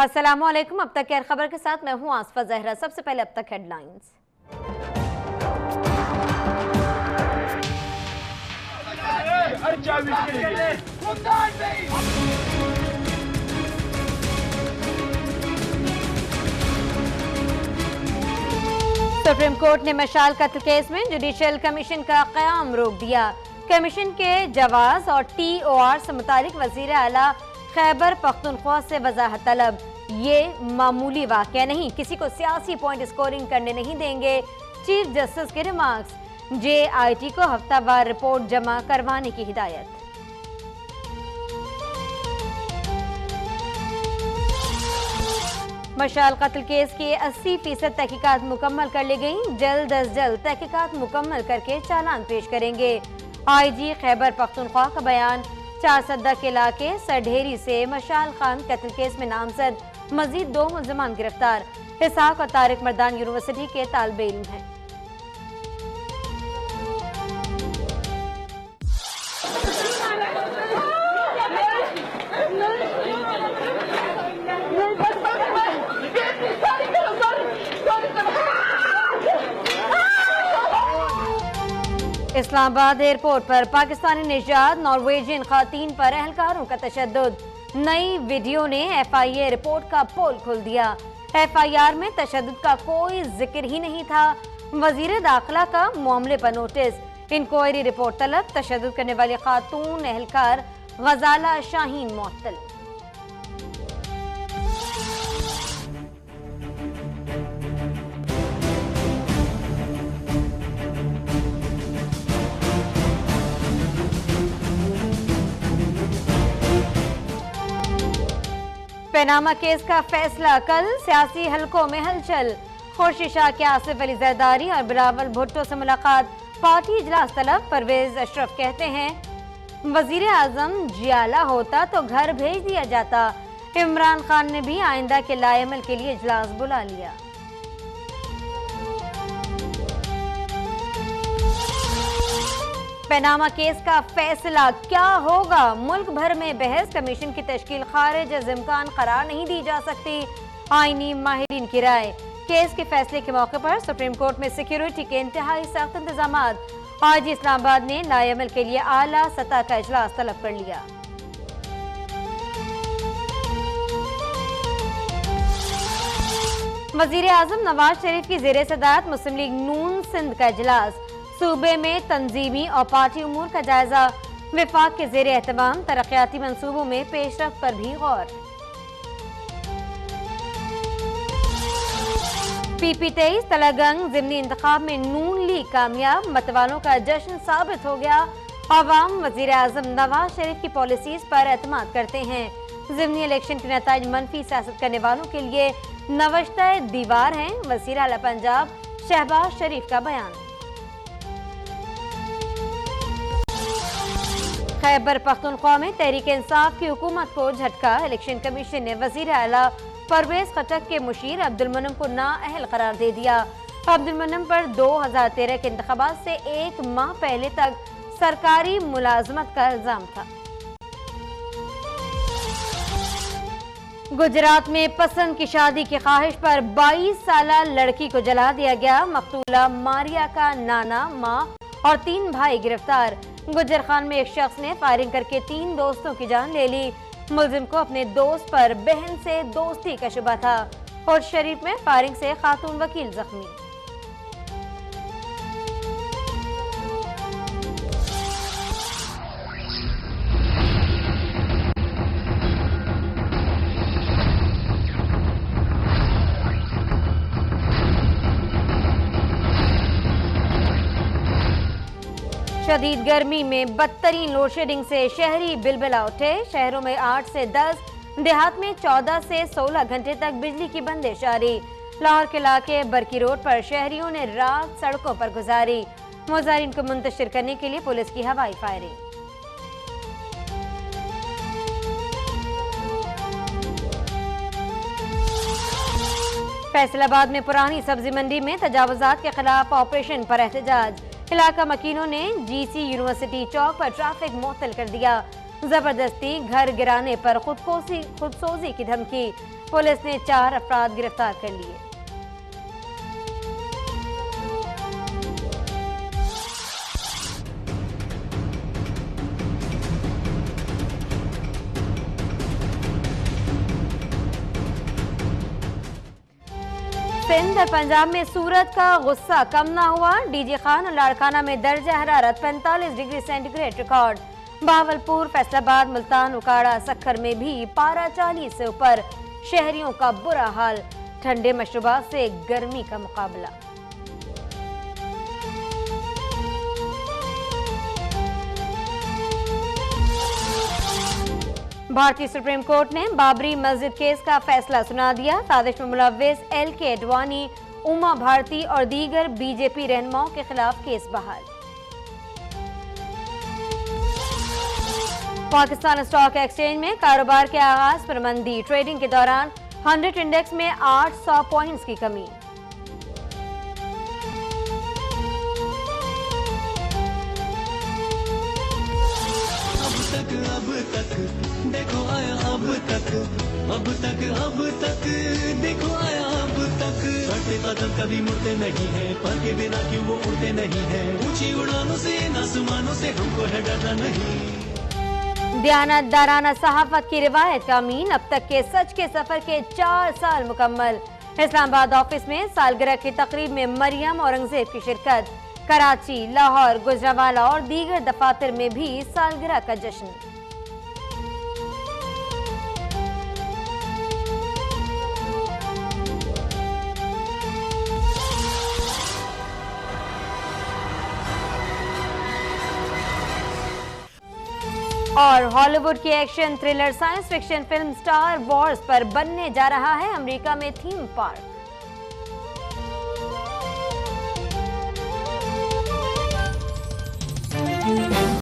अस्सलामुअलैकुम। अब तक खैर खबर के साथ मैं हूं आसफा जहरा। सबसे पहले अब तक हेडलाइंस। सुप्रीम कोर्ट ने मशाल कत्ल केस में जुडिशियल कमीशन का क़याम रोक दिया। कमीशन के जवाज और TOR से मुतालिक वज़ीर आला खैबर पख्तूनख्वा से वजाहत तलब। ये मामूली वाक़या नहीं, किसी को सियासी पॉइंट स्कोरिंग करने नहीं देंगे। चीफ जस्टिस के रिमार्क्स। JIT को हफ्तावार रिपोर्ट जमा करवाने की हिदायत। मशाल कत्ल केस की 80% तहकीकात मुकम्मल कर ली गई। जल्द अज जल्द तहकीकात मुकम्मल करके चालान पेश करेंगे। IG खैबर पख्तूनख्वा का बयान। 4 सद्दा के इलाके सरढेरी से मशाल खान कत्ल केस में नामजद मजीद 2 मुल्ज़िमान गिरफ्तार। इसाक और तारिक मर्दान यूनिवर्सिटी के तालिबे इल्म हैं। इस्लामाबाद एयरपोर्ट पर पाकिस्तानी निजात नॉर्वेजियन खातीन पर एहलकारों का तशद्दुद। नई वीडियो ने FIA रिपोर्ट का पोल खोल दिया। FIR में तशद्दुद का कोई जिक्र ही नहीं था। वजीर दाखिला का मामले पर नोटिस। इंक्वायरी रिपोर्ट तलब। तशद्दुद करने वाली खातून एहलकार गजाला शाहीन मुअत्तल। पनामा केस का फैसला कल। सियासी हलकों में हलचल। खुर्शीद शाह के आसिफ अली जरदारी और बिलावल भुट्टो से मुलाकात। पार्टी इजलास तलब। परवेज अशरफ कहते हैं वजीर आजम जियाला होता तो घर भेज दिया जाता। इमरान खान ने भी आइंदा के लाएमल के लिए इजलास बुला लिया। पनामा केस का फैसला क्या होगा? मुल्क भर में बहस। कमीशन की तश्कील खारिज अज़ इम्कान करार नहीं दी जा सकती। आईनी माहिरीन की राय। केस के फैसले के मौके पर सुप्रीम कोर्ट में सिक्योरिटी के इंतहाई सख्त इंतजामात। आज इस्लामाबाद ने लाएमल के लिए आला सतह का इजलास तलब कर लिया। वजीर आजम नवाज शरीफ की जेर सदारत मुस्लिम लीग नून सिंध का इजलास। सूबे में तंजीमी और पार्टी उमूर का जायजा। विफाक के जेर एहतमाम तरक्याती मंसूबों में पेशरफ्त पर भी गौर। PP23 तलागंग ज़िमनी इंतखाब में नून लीग कामयाब। मतवालों का जश्न साबित हो गया। अवाम वजीर आजम नवाज शरीफ की पॉलिसीज पर एतमाद करते हैं। ज़िमनी इलेक्शन के नताइज मनफी सियासत करने वालों के लिए नवश्ता दीवार हैं। वज़ीर आला पंजाब शहबाज शरीफ का बयान। खैबर पख्तूनख्वा में तहरीक इंसाफ की हुकूमत को झटका। इलेक्शन कमीशन ने वजीर आला परवेज खटक के मुशीर अब्दुल मुन्नम को नाअहल करार दे दिया। अब्दुल मुन्नम पर 2013 के इंतखाबात से 1 माह पहले तक सरकारी मुलाजमत का इल्जाम था। गुजरात में पसंद की शादी की ख्वाहिश पर 22 साला लड़की को जला दिया गया। मकतूला मारिया का नाना, माँ और 3 भाई गिरफ्तार। गुजर खान में एक शख्स ने फायरिंग करके 3 दोस्तों की जान ले ली। मुलजिम को अपने दोस्त पर बहन से दोस्ती का शुबा था। और शरीफ में फायरिंग से खातून वकील जख्मी। शदीद गर्मी में बदतरीन लोड शेडिंग से शहरी बिलबिला उठे। शहरों में 8 से 10, देहात में 14 से 16 घंटे तक बिजली की बंदिश जारी। लाहौर के इलाके बरकी रोड पर शहरियों ने रात सड़कों पर गुजारी। मुजाहिरीन को मुंतशिर करने के लिए पुलिस की हवाई फायरिंग। फैसलाबाद में पुरानी सब्जी मंडी में तजावुजात के खिलाफ ऑपरेशन पर एहतजाज। इलाका मकीनों ने GC यूनिवर्सिटी चौक पर ट्रैफिक मुअत्तल कर दिया। जबरदस्ती घर गिराने पर खुदसोजी की धमकी। पुलिस ने 4 अफराद गिरफ्तार कर लिए। सिंध और पंजाब में सूरत का गुस्सा कम ना हुआ। डीजी खान और लाड़काना में दर्जा हरारत 45 degree centigrade record. Bahawalpur, Faisalabad, Multan, उकाड़ा, सक्खर में भी पारा 40 से ऊपर। शहरियों का बुरा हाल। ठंडे मशरूबात से गर्मी का मुकाबला। भारतीय सुप्रीम कोर्ट ने बाबरी मस्जिद केस का फैसला सुना दिया। साजिश में मुलव्विस LK अडवाणी, उमा भारती और दीगर बीजेपी रहनुमाओं के खिलाफ केस बहाल। पाकिस्तान स्टॉक एक्सचेंज में कारोबार के आगाज पर मंदी। ट्रेडिंग के दौरान 100 इंडेक्स में 800 पॉइंट्स की कमी। अब तक देखो आया, अब तक देखो आया, अब तक बढ़ते कदम कभी मुड़ते नहीं है, पर के बिना क्यों वो उड़ते नहीं है। ऊंची उड़ानों से, आसमानों से हमको है डरना नहीं। दयानतदाराना सहाफत की रिवायत का अमीन। अब तक के सच के सफर के 4 साल मुकम्मल। इस्लामाबाद ऑफिस में सालगिरह की तकरीब में मरियम औरंगजेब की शिरकत। कराची, लाहौर, गुजरावाला और दीगर दफातर में भी सालगिरह का जश्न। और हॉलीवुड की action thriller science fiction film star Wars पर बनने जा रहा है अमेरिका में थीम पार्क।